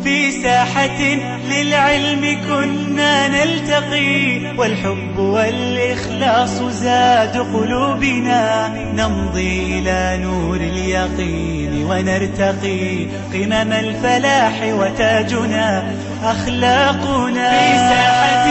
في ساحة للعلم كنا نلتقي، والحب والإخلاص زاد قلوبنا، نمضي إلى نور اليقين ونرتقي قمم الفلاح وتاجنا أخلاقنا. في ساحة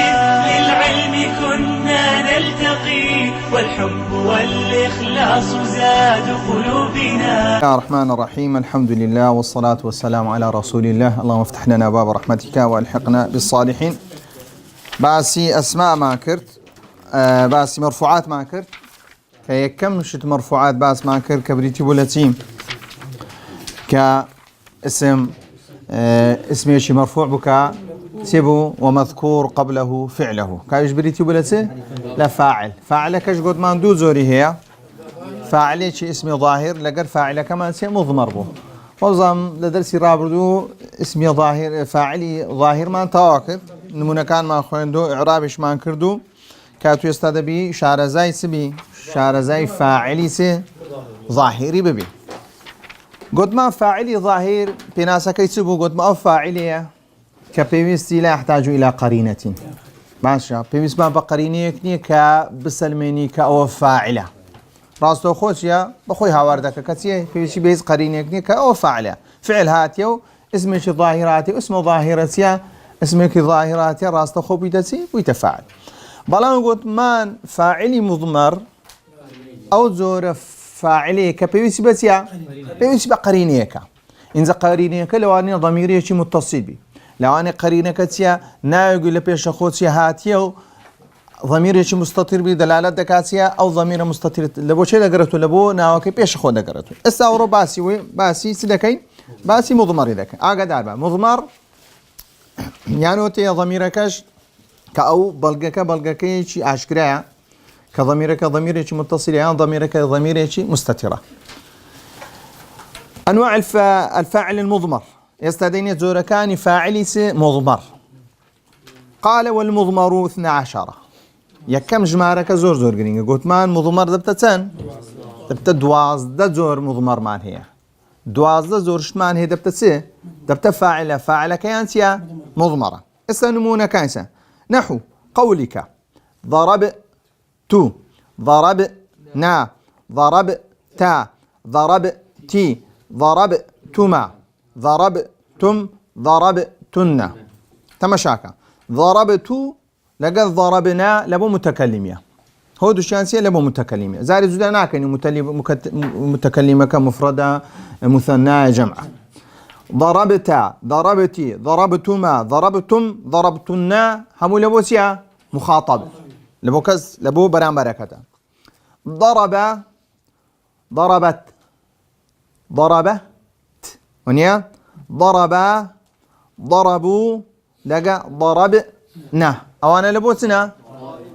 للعلم كنا نلتقي، والحب والإخلاص زاد قلوبنا. بسم الله الرحمن الرحيم، الحمد لله والصلاة والسلام على رسول الله. اللهم افتح لنا باب رحمتك والحقنا بالصالحين. باسي أسماء ما كرت، باسي مرفوعات ما كرت، كم شت مرفوعات باس ما كرت كبريتي بولتيم كاسم اسمي شي مرفوع بك سيبو ومذكور قبله فعله كايش بريتي بولتي لا فاعل كاش قد ما ندو زوري هي فاعلي شي اسمي ظاهر لقر فاعله كمان سي مضمر بو وظم لدرسي رابردو اسمي ظاهر فاعلي ظاهر ما تواكب نمونه كان ما خويندو اعرابش ما كردو كاتو يستاد بي شارزاي سبي شارزاي فاعلي سي ظاهري ببي قد ما فاعلي ظاهر بناسا كيسبو قد ما فاعلي كبيوستي لا يحتاج الى قرينه ماشي بيوست ما بقرينه كني كبسلميني كاو فاعله راستو خوشيا بخوي هاوردك كتيه في شي بيز قرينك نيكا او فاعله فعل هاتيو اسمه شي ظاهراتي اسمه ظاهرتيا اسمك ظاهراتي راستو خو بيتسي ويتفاعل بلان قلت مان فاعلي مضمر او زور فاعلي كبيس بسيا بيس بقرينيك ان قرينيك لو اني ضميري شي متصل بي لو اني قرينك تيا نايق لبيش خوتي هاتيو ضمير يشي مستتر بدلالة دكاتية أو ضمير مستتر لبو شيء دقرته لبو ناوكي بيش خو دقرته استاورو باسي سدكين باسي مضمر لك أقعد أربعة مضمر يعني وتي ضميركش كأو بلغك يشي أشكرا كضميرك ضمير يشي متصل يعني ضميرك ضمير يشي مستترة. أنواع الفاعل المضمر يستدين زوركان فاعل مضمر. قال والمضمر 12 يكم جمارك زور قرينه قلت مان مضمر دبتتن دبت دوازده زور مضمر مان هي دوازده زور شمان هي دبتسي دبت فاعله كيانسيا مضمره استنمونه كانسا نحو قولك ضربت ضربنا ضربتا ضربتي ضربتما ضربتم ضربتن تمشاكا ضربت لقد ضربنا لبو متكلمية هو دوشانسية لبو متكلمية زاري زودانا كان متكلمة كمفردة مثنى جمعة ضربتا ضربتي ضربتما ضربتم ضربتنا همو لبو سيا مخاطب لبو كز لبو برام بركتا ضرب ضربت ضربت ونيا ضربا ضربوا لقى ضربنا أوانا لبوتنا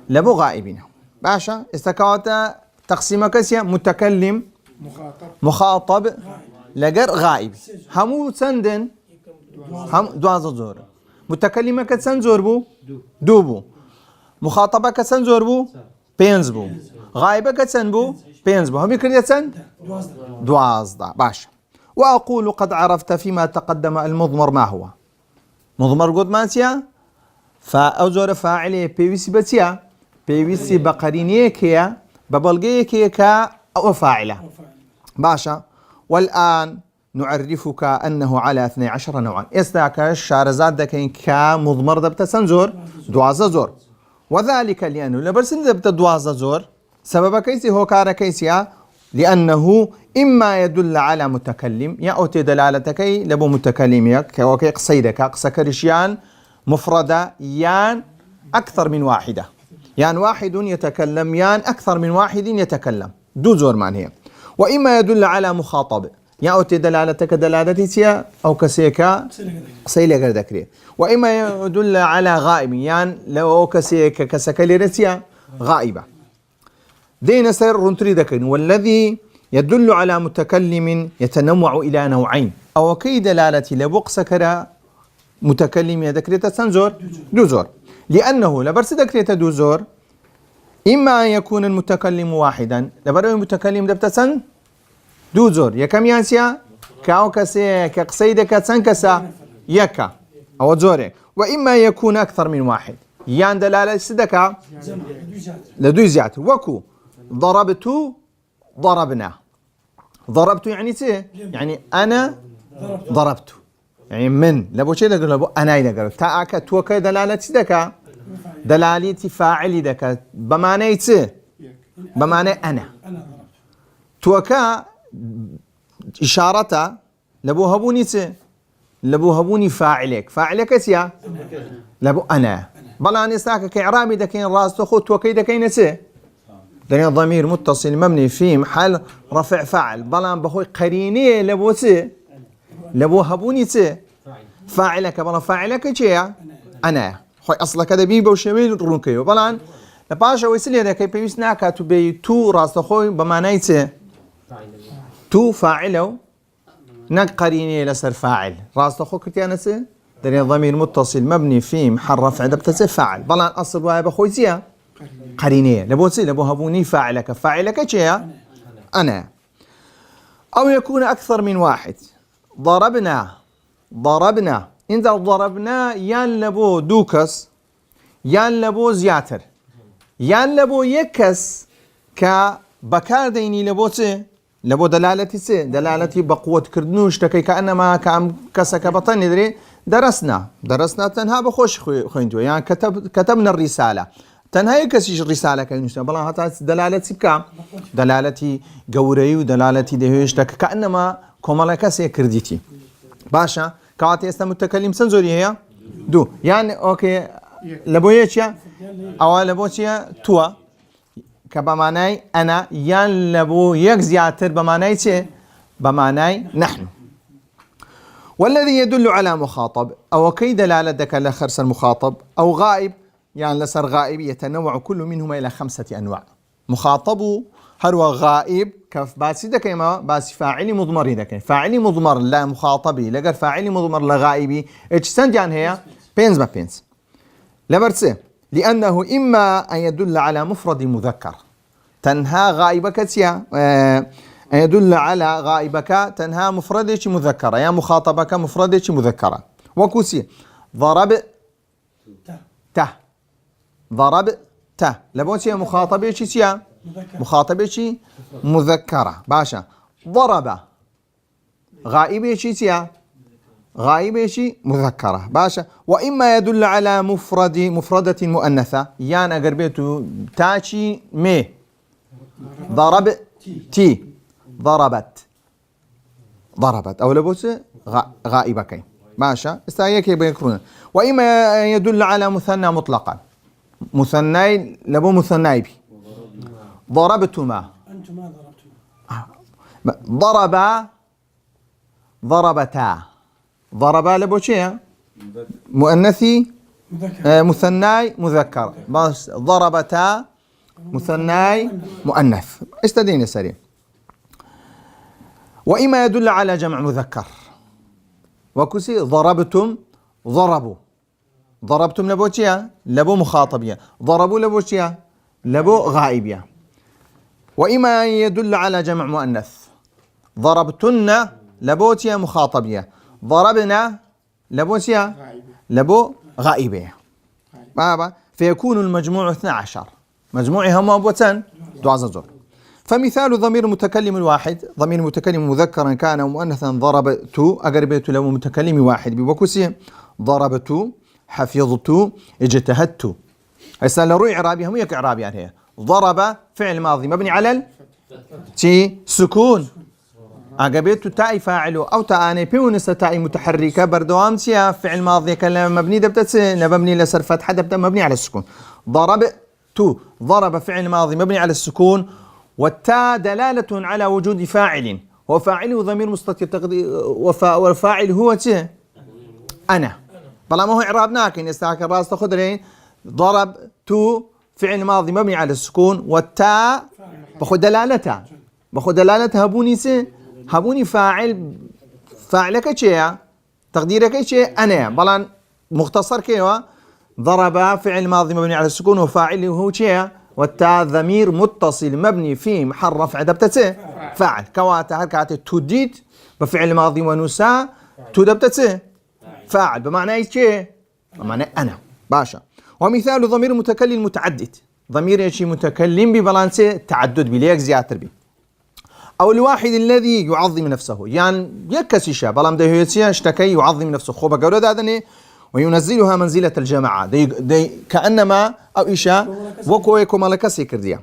لبو غائبين باشا استكاوتا تقسيمة كسيا متكلم مخاطب لقر غائب همو سندن هم دوازة زور متكلمة كتسن زور بو دوبو مخاطبة كتسن زور بو بينز بو غائبة كتسن بو بينز بو هم يكرد يتسن دوازة باشا وأقول قد عرفت فيما تقدم المضمر ما هو مضمر قد مانسيا فأوزور فاعلية بيوسي بتيا بيوسي بقرينية كيا ببلغية كيا كا أو فاعلة باشا. والآن نعرفك أنه على 12 نوعا استاك الشارزات دكين كا مضمر دبت سنزور دوازة زور وذلك لأنه لبرسن دبت دوازة زور سبب كيسي هو كار كيسيا لأنه إما يدل على متكلم يا أوتي دلالتكي لبو متكلم كوكي قصيدك قصكرشيان مفردة يان أكثر من واحدة يان واحد يتكلم يان أكثر من واحد يتكلم دو زور معنى وإما يدل على مخاطب يا أوتي دلالتك دلالتي أو كسيكا قصيلة قردكري وإما يدل على غائب يان لو كسيكا كسكاليرتيا غائبة دين سر رنتري ذكر والذي يدل على متكلم يتنوع إلى نوعين أو كي دلالتي لبق سكرا متكلم ذكريتا سنزور دوزور لأنه لبرس ذكريتا دوزور إما أن يكون المتكلم واحدا لبرو المتكلم دبتا سن دوزور يا كم يانسيا كاو كسي كقصيدة كتسن كسا يكا أو زوري، وإما يكون أكثر من واحد يان دلالة سدكا لدو زيادة. وكو ضربت ضربنا، ضربت يعني تي يعني أنا ضربت، يعني من لبو شيء لقول لبو أنا إذا قلت تاءك توكا دلالة سدكا دلالة فاعل دكا بمعنى تي بمعنى أنا توكا إشارة لبو هبوني تي لبو هبوني فاعلك سيا لبو أنا بلا نساك كإعرابي دكين راس تخو توكي دكين سي دنيا ضمير متصل مبني في محل رفع فاعل بلا بخوي قريني لبو سي لبو هبوني سي فاعلك بلا فاعلك شيا أنا خوي أصلك هذا بيبو شميل رونكيو بلا لباشا ويسلي هذا كي بيسنا كاتبي تو راس تخوي بمعنى سي تو فاعله نك قريني لسر فاعل راس تخو كتيانسي دنيا ضمير متصل مبني في محل رفع دبتسي فاعل بلا أصل وهي بخوي سيا قرينية لبوسي لبو هبوني فاعلك شيء أنا أو يكون أكثر من واحد. ضربنا إن ضربنا يان لبو دوكس يان لبو زياتر يان لبو يكس كبكار ديني لبوسي لبو دلالتي بقوة كردنوش تكي كأنما كام كسك بطن ندري درسنا تنها بخوش خوينتو يعني كتبنا الرسالة تنها يكسيش الرسالة كينوش بلا هتا دلالتي بكام دلالتي قوري ودلالتي دهيش تك كأنما كمالا كسي كرديتي باشا كواتي استا متكلم سنزوري هي دو يعني اوكي لبو يشيا او لبوشيا توا كبمعنى أنا يان لبو يك زياتر بمعنى شيء بمعنى نحن. والذي يدل على مخاطب أو كي دلالة دك لخرس المخاطب أو غائب يعني لسر غائب يتنوع كل منهما إلى 5 أنواع. مخاطب هو غائب كف باسي دك ما باسي فاعلي مضمر دك فاعلي مضمر لا مخاطبي لقر فاعلي مضمر لا غائبي اجسند يعني هي بينز ما بينز لبرسه لأنه إما أن يدل على مفرد مذكر تنهى غائبك سيا أن يدل على غائبك تنهى مفردك مذكرة يا مخاطبك مفردك مذكرة وكسي ضرب ته لبوسيا مخاطبك سيا مخاطبك مذكرة باشا ضرب غائبك سيا غائبة مذكرة باشا. وإما يدل على مفردة مؤنثة يعني أقربيته تاشي مي ضربتي ضربت أو لبوس غائبك باشا استايك بيكون. وإما يدل على مثنى مطلقا مثنى لبو مثنى بي ضربتما ضربتا ضربا لبوشيا مؤنثي مثناي مذكر بس ضربتا مثناي مؤنث استدين سريع. وإما يدل على جمع مذكر وكسي ضربتم ضربتم لبوشيا لبو مخاطبية ضربوا لبوشيا لبو غائبية. وإما يدل على جمع مؤنث ضربتن لبوشيا مخاطبية ضربنا لبوسيا لبو غائبة بابا فيكون المجموع 12 مجموعها مابوتان دعاء. فمثال ضمير متكلم الواحد ضمير متكلم مذكرا كان أو مؤنثا ضربت أقربت له متكلم واحد بوكسي ضربت حفظت اجتهدت. هسه لروي إعرابي هم يك إعرابي يعني هي ضرب فعل ماضي مبني على سكون أقبيت تاء فاعله أو تاء بيونس تاء متحركة بردوام سيا فعل ماضي كلام مبني دبتت مبني لسر فتحة دبت مبني على السكون. ضرب فعل ماضي مبني على السكون والتاء دلالة على وجود فاعل وفاعله ضمير مستتر والفاعل هو أنا بلا ما هو إعرابناك إن يستحق الراس تاخذ ضرب فعل ماضي مبني على السكون والتاء باخذ دلالتها هبوني فاعلك شيء تقديرك شيء أنا بلان مختصر كيوا ضرب فعل ماضي مبني على السكون وفاعله هو شيء والتاء ضمير متصل مبني في محل رفع دبتته فاعل كواتا هركات تديد بفعل ماضي ونساء تدبتته فاعل بمعنى ايش؟ بمعنى انا. باشا. ومثال ضمير متكلم متعدد، ضمير ايش؟ متكلم ببلانسه تعدد بليك زيادة بي. او الواحد الذي يعظم نفسه، يعني يكسيشا بلام ده هيتسيا اشتكي يعظم نفسه خوبا قولوا دادني وينزلها منزلة الجماعة دي كأنما او إشاء وكويكو ملكسي كرديا.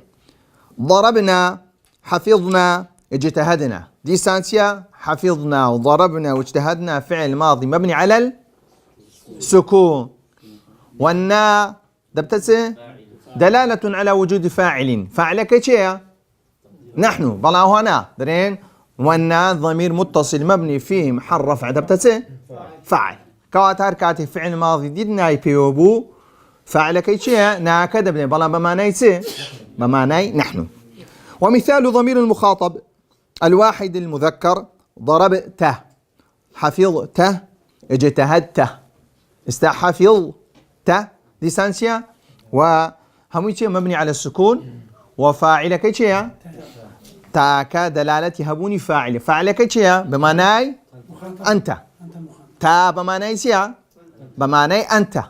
ضربنا حفظنا اجتهدنا، دي سانسيا حفظنا وضربنا واجتهدنا فعل ماضي مبني على السكون، والنا دبتسه دلالة على وجود فاعل، فاعل كيشيا نحن بلا هنا درين، والنا ضمير متصل مبني فيه محل رفع دبتسه فاعل كواتار كاتي فعل ماضي ديدنا يبيوبو فاعل كيشيا ناكد بني بلا بمعنى سي بمعنى نحن. ومثال ضمير المخاطب الواحد المذكر ضربته حفظته اجتهدته استحفظته لسانسيا وهميتي مبني على السكون وفاعل كيشيا تاكا دلالة هبوني فاعل، فاعل كيشيا بمعنى أنت، تا بمعنى سيا بمعنى أنت.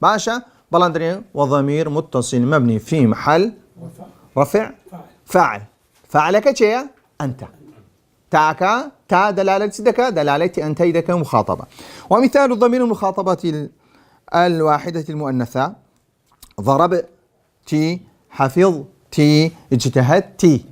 باشا بلندرين وضمير متصل مبني في محل رفع فاعل، فاعل كيشيا أنت، تاكا تا دلالة دكا دلالة أنت دكا مخاطبة. ومثال ضمير المخاطبة الواحدة المؤنثة ضربتي حفظتي اجتهدتي،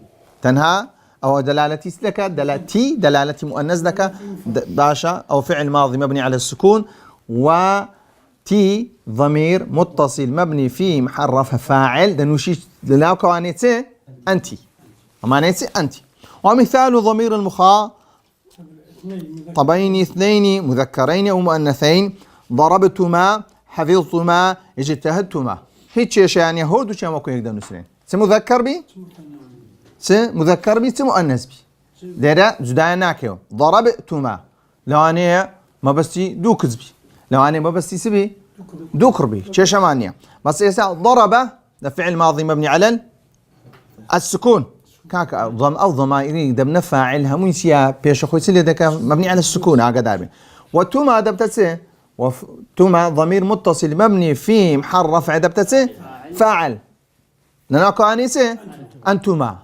تنهى أو دلالة لك دلالتي دلالة مؤنث لك باشا أو فعل ماضي مبني على السكون، وتي ضمير متصل مبني في محل رفع فاعل دنوشي للاو كوانيتي أنت ومانيتي أنت. ومثال ضمير المخاطبين اثنين مذكرين أو مؤنثين ضربتما حفظتما اجتهدتما، هيك يعني هو دوش ما كون يقدر نسرين سمذكر بي سمذكر بي سمؤنث بي لذا جدايا ناكيو. ضربتما لو أنا ما بسي دوكز بي، لو أنا ما بسي سبي دوكر بي شيء مانيا. بس يسا ضرب ده فعل ماضي مبني على السكون كاك أو ضمائري دبنا فاعلها منسيا بيش أخوي سلي دكا مبني على السكون عقدابي. وتما دبتسه وتما ضمير متصل مبني في محل رفع دبتسه فاعل لناكو انيسه انتما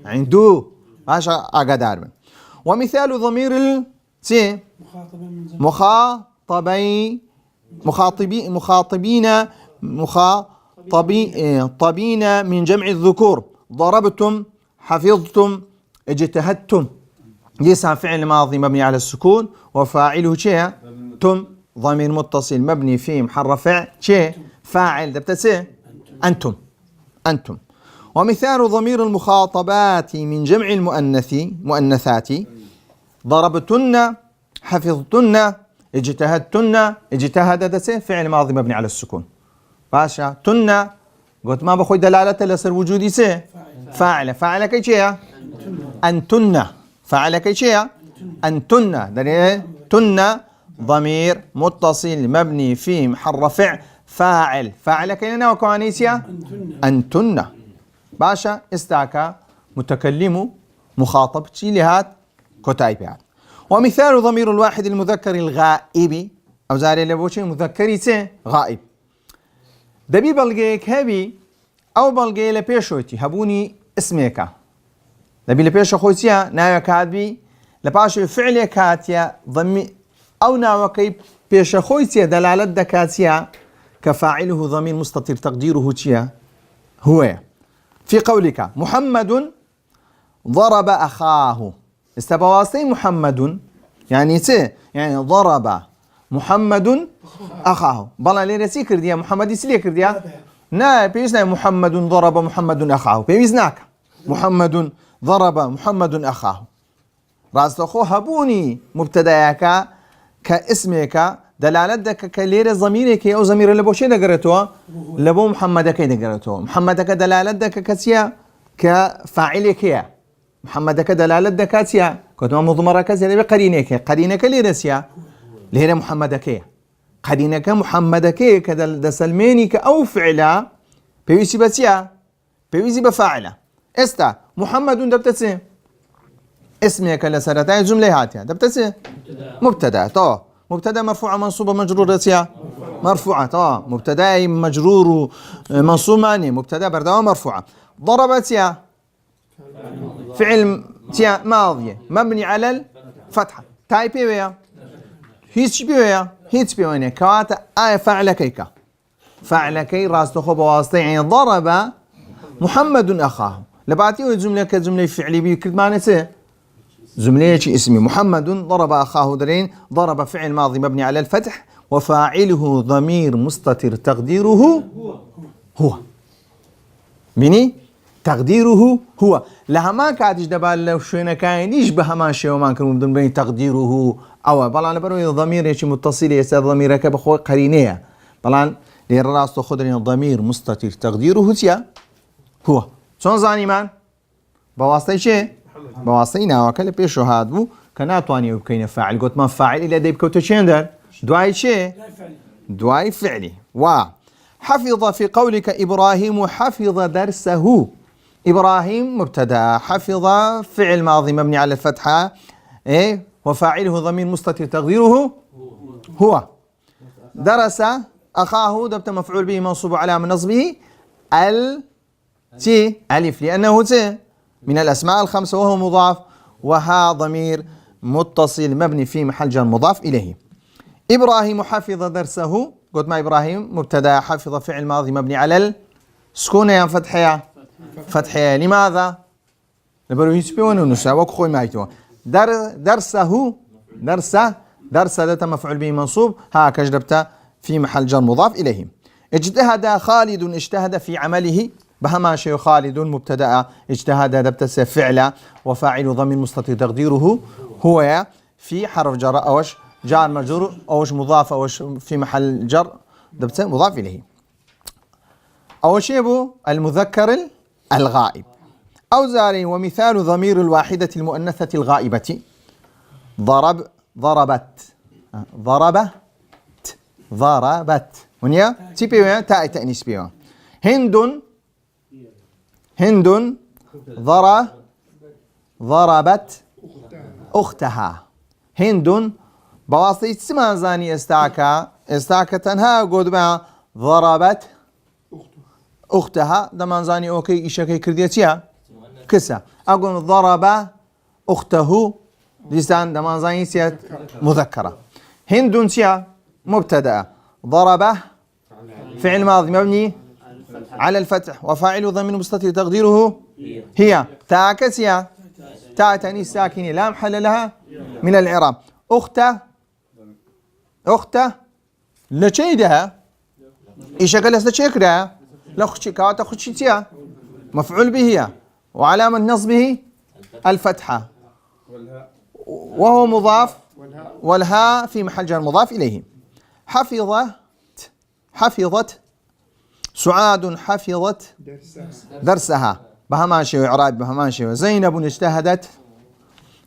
عندو ماشا عقدابي. ومثال ضمير السي مخاطبين من جمع الذكور ضربتم حفظتم اجتهدتم، يسعى فعل ماضي مبني على السكون وفاعله شيء تم ضمير متصل مبني في محل رفع شيء فاعل دبتسه أنتم. ومثال ضمير المخاطبات من جمع مؤنثات ضربتن حفظتن اجتهدتن اجتهدت فعل ماضي مبني على السكون. باشا تن قلت ما بخوي دلالة لسر وجودي سي فاعل كي شيء أنتن، فاعل كي شيء أنتن دري تن ضمير متصل مبني في محل رفع فاعل كينا وكوانيسيا أنتن. باشا استاكا متكلم مخاطب لهات كتايبات. ومثال ضمير الواحد المذكر الغائب أو زاري لبوشي مذكري سي غائب دبي بلغيك هبي أو بلغي لبيشوتي هبوني اسميكا دبي لبيشو خوتيا نايا كاتبي لباشو فعلي كاتيا ضمي أو ناوكي بيشو خوتيا دلالة دكاتيا كفاعله ضمير مستتر تقديره تيا هو في قولك محمد ضرب أخاه استبواسي محمد يعني يعني ضرب محمد أخاه بلا ليرسي كرديا محمد يسلي كرديا نا بيسنا محمد ضرب محمد أخاه بيزناك محمد ضرب محمد أخاه راستخو هبوني مبتداك كاسمك دلالتك كلير ضميرك أو ضمير اللي بوشي دقرتوا لبو محمدك دقرتوا محمدك دلالتك كسيا كفاعلك يا محمدك دلالتك كسيا كنت مضمرة كسيا قرينك ليرسيا لهنا محمدك قرينك محمدك كدل سلمينك أو فعلا بيوسي بسيا بيوسي بفاعله استا محمد اسمك لسرتاي جملة هاتيا دبتسي مبتدا مبتدا مرفوعة منصوبة مجرورة تيا مرفوعة مبتدا مجرور منصوب معني مبتدا بردوة مرفوعة. ضربت يا فعل تيا ماضية مبني على الفتحة تايبي ويا هيتش بيويا هيتش بيويا كواتا آية فعل كيكا فعل كي راس تخو بواسطة يعني ضرب محمد أخاه لبعتيه الجملة كجملة فعلي بكل معنى سي جملة اسمي محمد ضرب أخاه درين ضرب فعل ماضي مبني على الفتح وفاعله ضمير مستتر تقديره هو مني تقديره هو لها ما كاتش دبال لو شوينا كاين يشبه ما شيء وما كان مبدون بين تقديره أو بلان بروي ضمير يشي متصل يستاذ ضميرك بخو قرينية بلان للراس تاخذ ضمير مستتر تقديره تيا هو شلون زاني مان بواسطة شيء بواسطة ناوكل بيشو هادو كناتواني وبكين فاعل قلت ما فاعل إلا ديب كوتو شندر دواي شيء دواي فعلي حفظ في قولك إبراهيم حفظ درسه إبراهيم مبتدا حفظ فعل ماضي مبني على الفتحة وفاعله ضمير مستتر تقديره هو درس أخاه دبت مفعول به منصوب على من نصبه تي ألف لأنه تي من الأسماء الخمسة وهو مضاف وها ضمير متصل مبني في محل جر مضاف إليه. إبراهيم حفظ درسه قلت ما إبراهيم مبتدا حفظ فعل ماضي مبني على السكون يا فتحية لماذا؟ لبرو يسبيون ونسا وكخوي مايتو درسه درس ده مفعول به منصوب ها كجربت في محل جر مضاف إليه. اجتهد خالد اجتهد في عمله بهما شيء خالد مبتدا اجتهد دبت فعل وفاعل ضمير مستتر تقديره هو في حرف جر اوش جار مجرور اوش مضاف اوش في محل جر دبت مضاف اليه. اول شيء بو المذكر الغائب أوزاري ومثال ضمير الواحدة المؤنثة الغائبة ضربت ونيا تيبي تاء تأنيس بيها هند ضربت أختها هند بواسطة سما زاني استعكا تنها قد ما ضربت أختها دمان زاني أوكي إشاكي كرديتيا كسا أقول ضرب أخته لسان دمان زاني سيات مذكرة هند سيا مبتدأ ضربه فعل ماضي مبني على الفتح وفاعل ضمير مستتر تقديره هي تاكسيا تاء تأنيث ساكنة لا محل لها من الإعراب أخته لشيدها إيش قال استشكرها لخشي كاتا خشيتيا مفعول به وعلامة نصبه الفتحة وهو مضاف والهاء في محل جر مضاف إليه. حفظت سعاد حفظت درسها بهماشي وإعراب بهماشي وزينب اجتهدت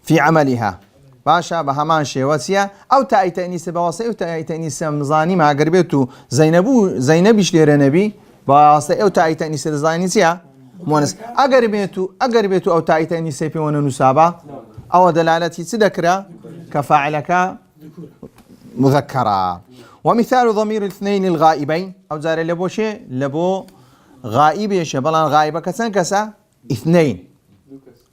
في عملها باشا بهماشي وسيا أو تاء تأنيث بواسطة أو تاء تأنيث مزاني مع قربيتو زينب شلير نبي بواسطة أو تاء تأنيث زانيسيا مؤنث أقربيتو أو تاء تأنيث في ونسابة أو دلالتي تذكر كفاعلك مذكرة. ومثال ضمير الاثنين الغائبين أو زار لبو شيء لبو غائب يشي بلان غائبة كسا اثنين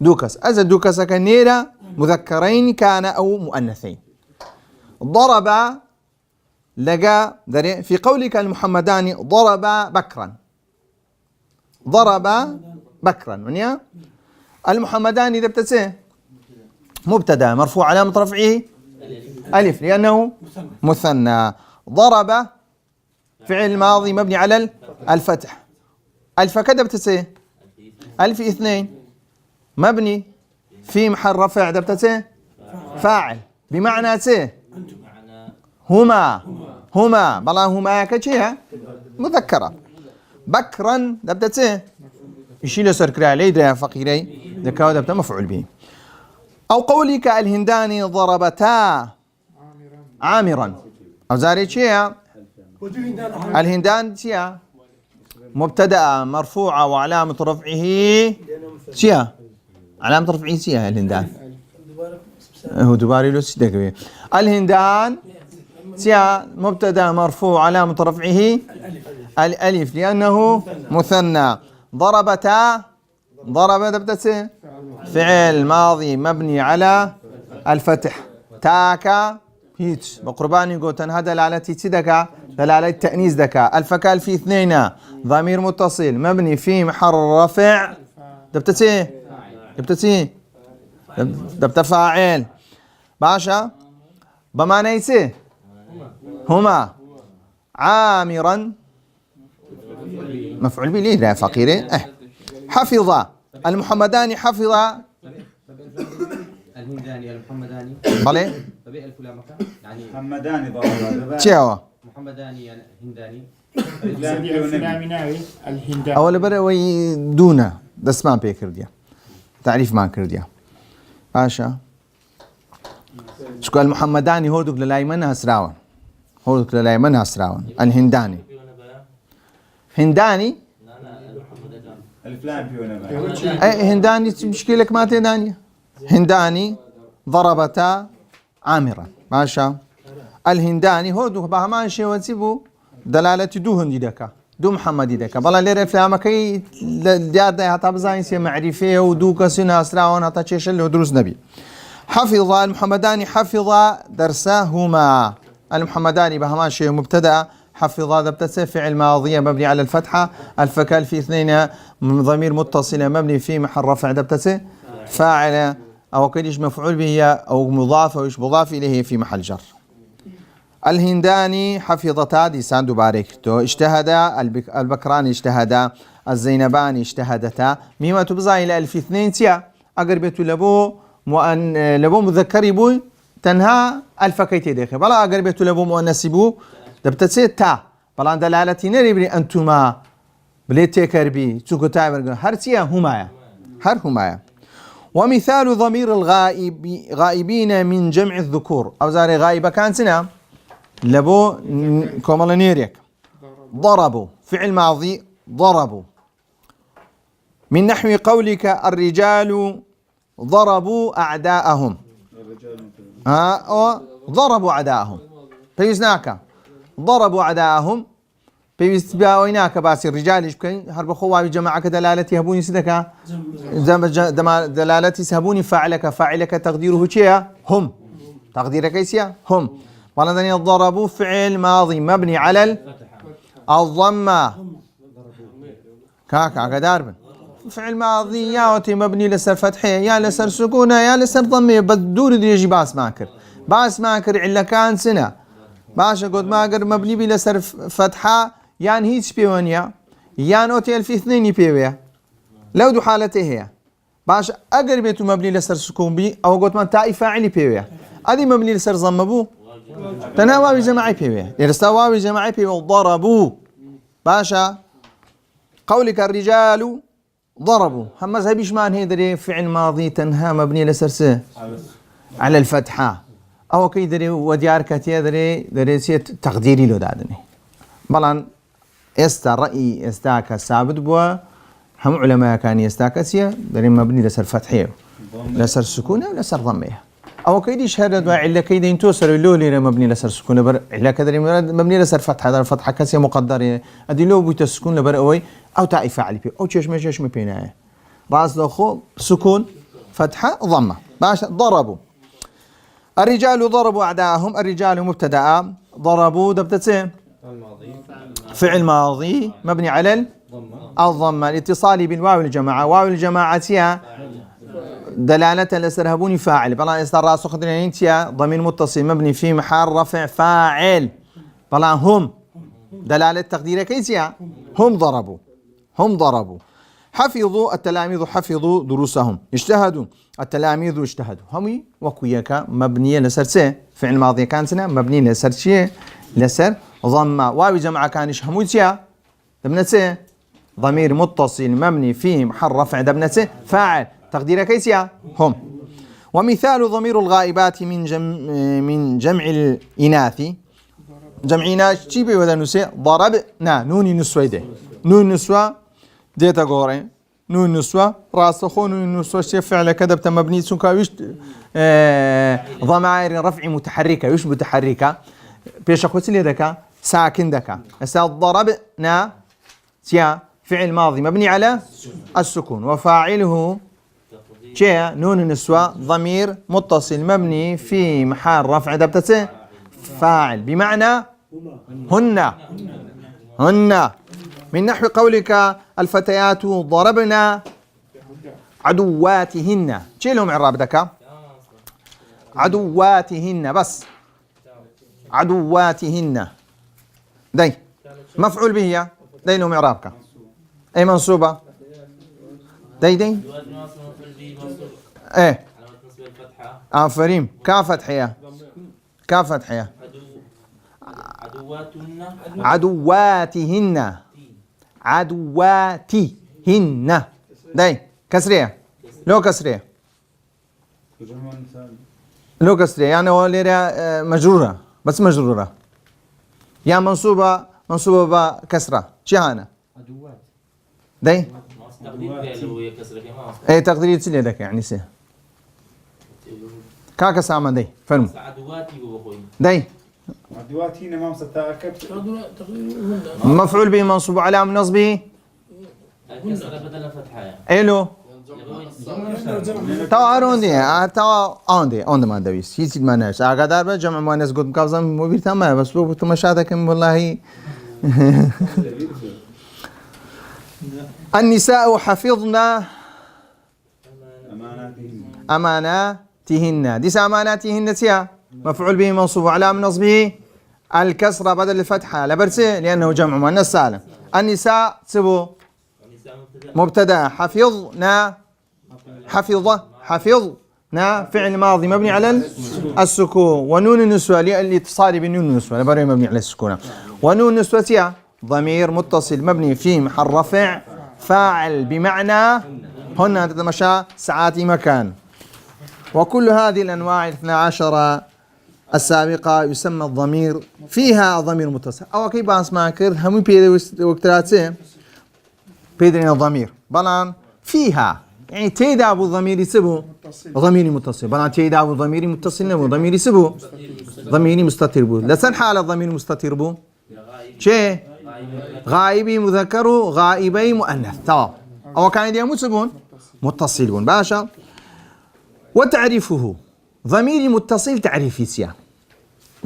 دوكس أزا دوكس كنيرة مذكرين كان أو مؤنثين. ضرب لقى في قولك المحمداني ضرب بكرا ونيا المحمداني دبتسه مبتدا مرفوع علامة رفعه ألف لأنه مثنى. ضرب فعل ماضي مبني على الفتح ألف كده بتسه ألف اثنين مبني في محل رفع دبتسه فاعل بمعنى سه هما بلا هما كشيها مذكرة. بكرا دبتسه يشيل سركرا عليه ده فقيري ذكاء دبته مفعول به. أو قولك الهنداني ضربتا عامرا أو زاري شيء الهندان شيء مبتدأ مرفوعة وعلامة رفعه شيء علامة رفعه شيء الهندان هو دباري لو سيدك الهندان تيا مبتدا مرفوع علامة رفعه الألف لأنه مثنى. ضربتا ضرب دبتة فعل ماضي مبني على الفتح. تاكا هيج بقرباني قوتن هذا دلالتي تدكا دلالة تأنيس دكا. الفكال في اثنين ضمير متصل مبني في محل رفع دبتة دبتة فاعل باشا بمعنى يسي هما عامرا مفعول به ليه فقيره. حفظ المحمداني حفظ الهنداني المحمداني بلى طبيعي الفلامة يعني محمداني ضرب تشاو محمداني يعني هنداني الهنداني اول بره وي دونا دس ما بيكرديا تعريف ما كرديا باشا شكو المحمداني هودك للايمن هسراون هودك للايمن هسراون. الهنداني هنداني الفلان بيونا اي هنداني مشكلك ما تداني هنداني ضربتا عامرا باشا. الهنداني هودك بهمان شيء وتسيبو دلالة دو هندي دكا دو محمدي دكا بلا ليرة فلامة كي ديادة هتا بزاين سي معرفة ودو كسنا أسراون هتا تشيش اللي دروس نبي. حفظ المحمداني حفظ درسهما. المحمداني بهمان شيء مبتدأ حفظ دبتة فعل ماضية مبني على الفتحة. الفكال في اثنين ضمير متصل مبني في محل رفع دبتة فاعل أو كديش مفعول به أو مضاف أو مضاف إليه في محل جر. الهنداني حفظتا ديسان دوباريكتو. اجتهد البكراني اجتهد. الزينباني اجتهدتا. ميمة تبزا إلى ألف اثنين تيا أقربتو لبو مذكري بو تنهى الفكيتي ديخي بلا أقربتو لبو مؤنسي بو دبتتسي تا بلا دلالتي نريبني أنتما بليتي كربي تسوكو تايمر هرتيا همايا هر همايا. ومثال ضمير غائبين من جمع الذكور أو زاري غائبة كانتنا لبو كومالانيريك. ضربوا فعل ماضي ضربوا من نحو قولك الرجال ضربوا أعداءهم ضربوا أعداءهم بيزناك ضربوا أعداءهم بيستباويناك باس الرجال إيش بكين هرب خوابي جماعة دلالتي هبوني سدكا دلالتي سهبوني فاعلك تقديره شيء هم تقديرك ايش هم. ولدني ضربوا فعل ماضي مبني على الضمة كاكا قداربن فعل ماضي يا مبني لسر فتحية يا لسر سكونة يا لسر ضمة بدور دي يجي باس ماكر علا كان سنة باشا قد ماكر مبني بي لسر فتحة يعني هيتش بيونيا يعني اوتيل في اثنين بيويا لو دو حالته هي باش اقربيتو مبني لسر سكون بي او قد ما تاي فاعلي بيويا ادي مبني لسر ضمة بو تناوي جماعي بيويا يرستواوي جماعي بيويا ضربوا باشا قولك الرجال ضربوا هم مذهبيش مان هيدري فعل ماضي تنهى مبني لسرسه على الفتحة أو كي دري وديار كتير دري سيت تقديري له دادني بلان استا رأي استاك الثابت بوا هم علماء كان يستاكسيا دري مبني لسر فتحية لسر سكونة لسر ضمية أو كيدي شهادة وعلة كيدي انتو سر اللولي مبني لسر سكونة بر علا كدري مبني لسر فتحة در فتحة كسية مقدرة أدي لو بيت السكون لبر أوي أو تاء فاعل بي أو تشش ما بيناه راس دخو سكون فتحة ضمة باش ضربوا الرجال ضربوا أعداءهم. الرجال مبتدأ ضربوا دبتة فعل ماضي مبني على الضمة الاتصال بالواو الجماعة. واو الجماعة تيا دلالة لسرهبوني فاعل بلا استراس خدرين تيا ضمير متصل مبني في محل رفع فاعل بلا هم دلالة تقدير كيسيا هم ضربوا. حفظوا التلاميذ حفظوا دروسهم. اجتهدوا التلاميذ اجتهدوا. همي وكوياك مبنية لسر فعل ماضي كان سنة مبني لسر شيء لسر ضمة. واو جماعة كانش هموتيا دبنته ضمير متصل مبني في محل رفع دبنته فاعل تقدير كيسيا هم. ومثال ضمير الغائبات من جمع الإناث جمعينا شيبي وذا نسي ضربنا نوني نسوة ده نون نسوة ديتا غوري نون نسوة راسخو نون نسوة شيء فعل كذا مبني سكا وش ضمائر رفع متحركة وش متحركة بيش أخوتي لي ذكا ساكن ذكا هسا ضربنا تيا فعل ماضي مبني على السكون وفاعله جاء نون النسوة ضمير متصل مبني في محل رفع دبتة فاعل بمعنى هن من نحو قولك الفتيات ضربنا عدواتهن شي لهم إعراب دكا عدواتهن بس عدواتهن دي مفعول به دي لهم إعرابك أي منصوبة دي ايه فريم كافتحية عدواتهن دي كسرية لو كسرية يعني هو ليرة مجرورة بس مجرورة يا منصوبة بكسرة شهانة دي ايه تقديري تسلي لك يعني سه كاكا سامان دي فرمو دي عدواتي هنا ما مستأكد مفعول به منصوب على نصبه الكسرة بدل فتحة الو تا اروندي تا اوندي ما دويس هيك ما ناس اقدر بجمع مؤنث قد مقابضه موبيل تمام بس بو تمشاتكم والله النساء حفظنا أماناتهن ديس أماناتهن تيا مفعول به منصوب على نصبه الكسرة بدل الفتحة لبرسي لأنه جمع مؤنث سالم النساء سبو مبتدأ حفظنا فعل ماضي مبني على السكون ونون النسوة للاتصال بنون النسوة لبري مبني على السكون ونون النسوة تيا ضمير متصل مبني في محل رفع فاعل بمعنى هن تتمشى ساعات مكان وكل هذه الأنواع 12 السابقة يسمى الضمير فيها ضمير متصل أو كيف أسمع كرد هم وقتراتي بيدرين الضمير بلان فيها يعني تيدا أبو الضمير يسبه ضمير متصل بلان تيدا أبو ضمير متصل نبو ضمير يسبه ضمير مستتر بو لسن حال الضمير مستتر بو شيء غائبي مذكر غائبي مؤنث تمام أو كان يدي مسبون متصلون باشا وتعريفه ضمير متصل تعريفي سيا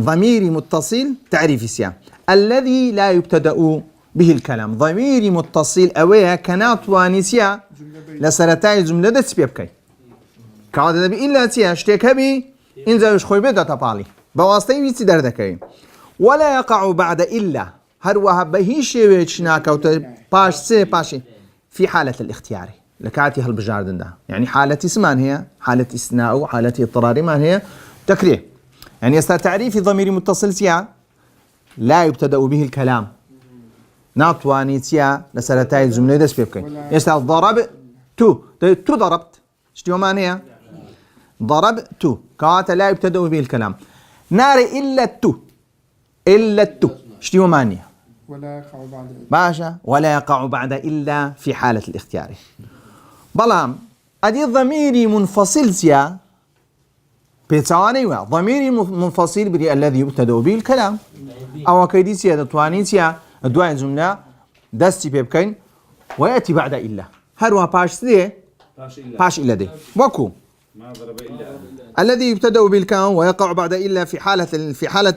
ضمير متصل تعريفي سيا الذي لا يبتدأ به الكلام ضمير متصل أويها كانت وانسيا لسرتاي جملة تسبيبكي كاودا إلا تيا اشتيكها بي إنزا يشخوي بيدا تطالي بواسطة بيتي دردكي ولا يقع بعد إلا هروها بهيشي ويتشناكا باشي في حالة الاختيار لكاتي هالبجاردن ده يعني حالة اسمان هي حالة استثناء وحالة اضطرار ما هي تكريه يعني يستطيع تعريف ضمير متصل سيا لا يبتدأ به الكلام ناطواني سيا لسلتاي الجملة دس بيبكي يستطيع ضربت تو ضربت شتي وما هي ضربت كاتا لا يبتدأ به الكلام نار إلا التو شتي وما هي ولا يقع بعد باشا ولا يقع بعد إلا في حالة الاختيار بلام أدي ضميري منفصل سيا بيتواني ضميري منفصل بدي الذي يبتدأ به الكلام أو كيدي سيا تواني سيا دواء الجملة دستي بيبكين ويأتي بعد إلا هروها باش إلا دي وكو الذي يبتدأ بالكلام ويقع بعد إلا في حالة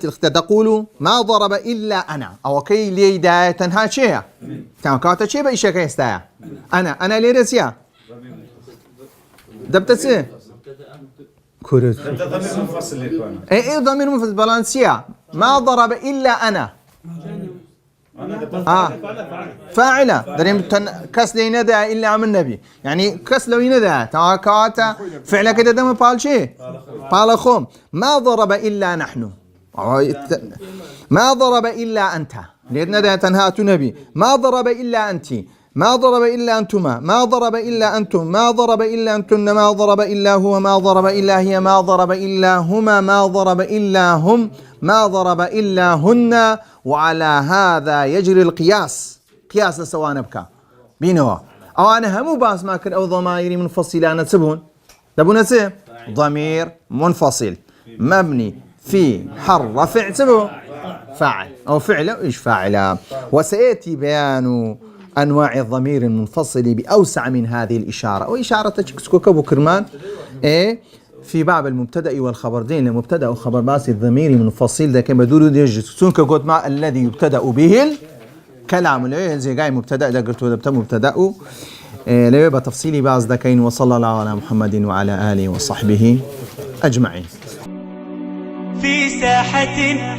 الاختيار تقول ما ضرب إلا أنا أو كي لي دا تنها شيء كان كاتا شيء بإيش كي يستايا أنا لي رسيا دبتسي كورت ضمير منفصل لكونه إيه ضمير منفصل بالانسيا ما ضرب إلا أنا فاعلة دريم كس لي ندى إلا عم النبي يعني كس لو يندى كاتا فعل كده دم بالشيء بالخوم ما ضرب إلا نحن ما ضرب إلا أنت لأن ندى تنهات نبي ما ضرب إلا أنت ما ضرب إلا أنتما ما ضرب إلا أنتم ما ضرب إلا أنتن ما ضرب إلا هو ما ضرب إلا هي ما ضرب إلا هما ما ضرب إلا هم ما ضرب إلا هن وعلى هذا يجري القياس قياس سواء نبكى بينوا أو أنا همو باس ما كر أو ضمائر منفصلة نسبون تبون ضمير منفصل مبني في حر رفع سبو فاعل أو فعل إيش فاعل. وسيأتي بيان أنواع الضمير المنفصل بأوسع من هذه الإشارة، وإشارة تشكسكوك أبو كرمان في باب المبتدأ والخبر دين المبتدأ وخبر باس الضمير منفصل ده كما دورو يجسون كقول مع الذي يبتدأ به الكلام اللي زي جاي مبتدأ ده قلت ده مبتدأ ليه بتفصيلي بعض ذكين. وصلى الله على محمد وعلى آله وصحبه أجمعين. في ساحة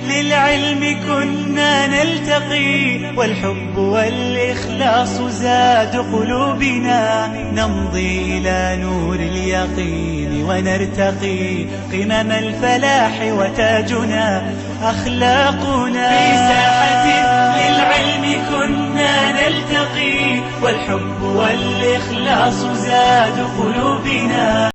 للعلم كنا نلتقي، والحب والإخلاص زاد قلوبنا، نمضي إلى نور اليقين ونرتقي قمم الفلاح وتاجنا أخلاقنا. في ساحة للعلم كنا نلتقي، والحب والإخلاص زاد قلوبنا.